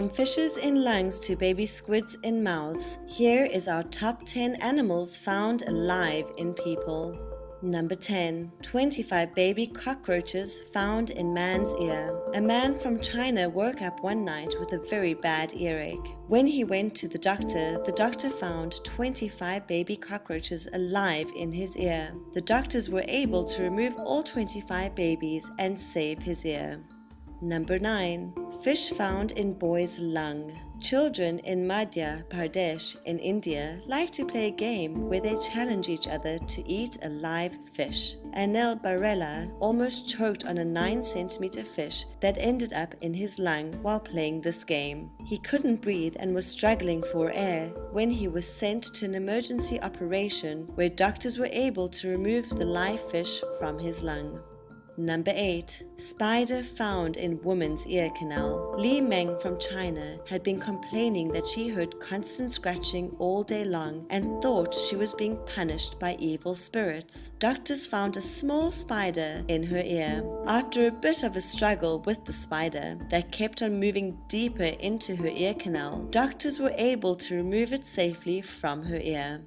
From fishes in lungs to baby squids in mouths, here is our top 10 animals found alive in people. Number 10. 25 baby cockroaches found in man's ear. A man from China woke up one night with a very bad earache. When he went to the doctor found 25 baby cockroaches alive in his ear. The doctors were able to remove all 25 babies and save his ear. Number 9. Fish found in boy's lung. Children in Madhya Pradesh in India like to play a game where they challenge each other to eat a live fish. Anil Barela almost choked on a 9-centimeter fish that ended up in his lung while playing this game. He couldn't breathe and was struggling for air when he was sent to an emergency operation where doctors were able to remove the live fish from his lung. Number 8. Spider found in woman's ear canal. Li Meng from China had been complaining that she heard constant scratching all day long and thought she was being punished by evil spirits. Doctors found a small spider in her ear. After a bit of a struggle with the spider that kept on moving deeper into her ear canal, doctors were able to remove it safely from her ear.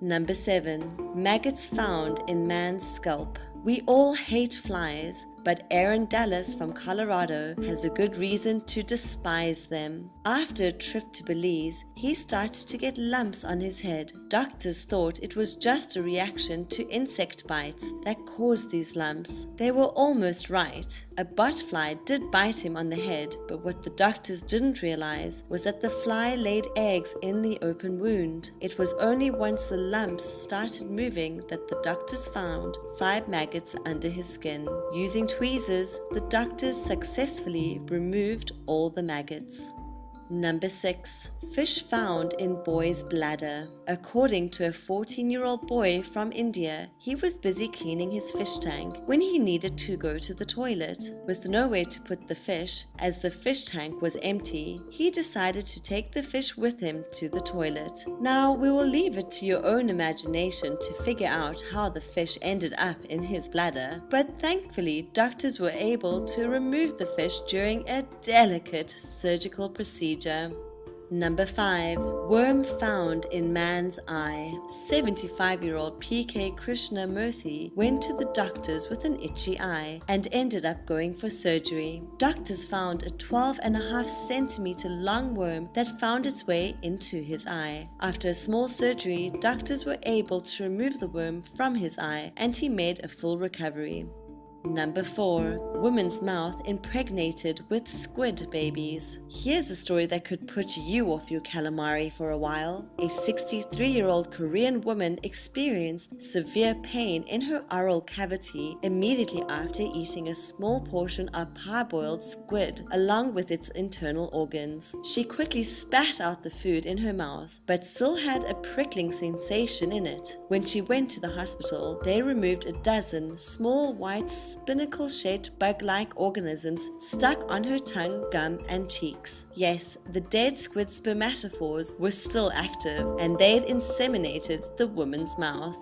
Number 7. Maggots found in man's scalp. We all hate flies, but Aaron Dallas from Colorado has a good reason to despise them. After a trip to Belize, he started to get lumps on his head. Doctors thought it was just a reaction to insect bites that caused these lumps. They were almost right. A botfly did bite him on the head, but what the doctors didn't realize was that the fly laid eggs in the open wound. It was only once the lumps started moving that the doctors found 5 maggots under his skin. Using tweezers, the doctors successfully removed all the maggots. Number 6. Fish found in boy's bladder. According to a 14-year-old boy from India, he was busy cleaning his fish tank when he needed to go to the toilet. With nowhere to put the fish, as the fish tank was empty, he decided to take the fish with him to the toilet. Now, we will leave it to your own imagination to figure out how the fish ended up in his bladder, but thankfully, doctors were able to remove the fish during a delicate surgical procedure. Number 5. Worm found in man's eye. 75-year-old P.K. Krishnamurthy went to the doctors with an itchy eye and ended up going for surgery. Doctors found a 12.5-centimeter long worm that found its way into his eye. After a small surgery, doctors were able to remove the worm from his eye and he made a full recovery. Number 4. Woman's mouth impregnated with squid babies. Here's a story that could put you off your calamari for a while. A 63-year-old Korean woman experienced severe pain in her oral cavity immediately after eating a small portion of parboiled squid along with its internal organs. She quickly spat out the food in her mouth, but still had a prickling sensation in it. When she went to the hospital, they removed a dozen small white spinacle-shaped bug-like organisms stuck on her tongue, gum, and cheeks. Yes, the dead squid spermatophores were still active, and they'd inseminated the woman's mouth.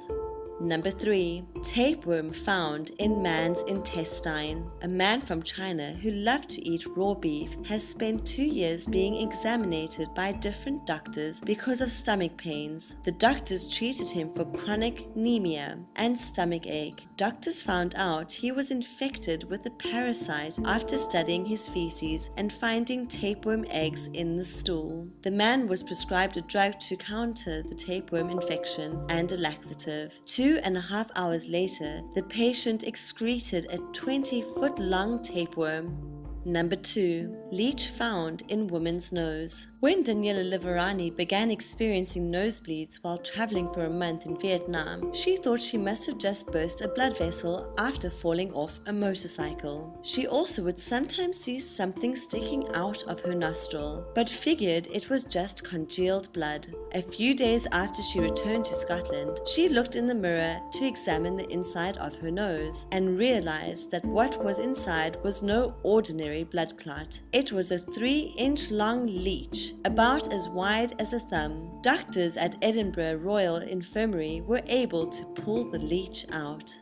Number 3. Tapeworm found in man's intestine. A man from China who loved to eat raw beef has spent 2 years being examined by different doctors because of stomach pains. The doctors treated him for chronic anemia and stomach ache. Doctors found out he was infected with a parasite after studying his feces and finding tapeworm eggs in the stool. The man was prescribed a drug to counter the tapeworm infection and a laxative. 2.5 hours later, the patient excreted a 20-foot-long tapeworm. Number 2. Leech found in woman's nose. When Daniela Liverani began experiencing nosebleeds while traveling for a month in Vietnam, she thought she must have just burst a blood vessel after falling off a motorcycle. She also would sometimes see something sticking out of her nostril, but figured it was just congealed blood. A few days after she returned to Scotland, she looked in the mirror to examine the inside of her nose and realized that what was inside was no ordinary blood clot. It was a 3-inch long leech, about as wide as a thumb. Doctors at Edinburgh Royal Infirmary were able to pull the leech out.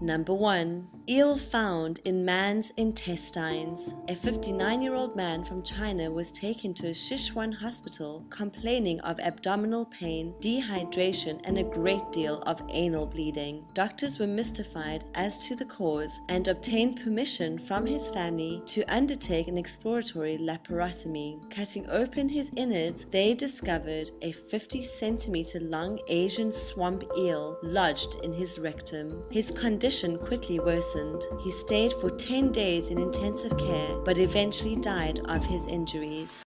Number 1. Eel found in man's intestines. A 59-year-old man from China was taken to a Sichuan hospital complaining of abdominal pain, dehydration, and a great deal of anal bleeding. Doctors were mystified as to the cause and obtained permission from his family to undertake an exploratory laparotomy. Cutting open his innards, they discovered a 50-centimeter long Asian swamp eel lodged in his rectum. His condition quickly worsened. He stayed for 10 days in intensive care, but eventually died of his injuries.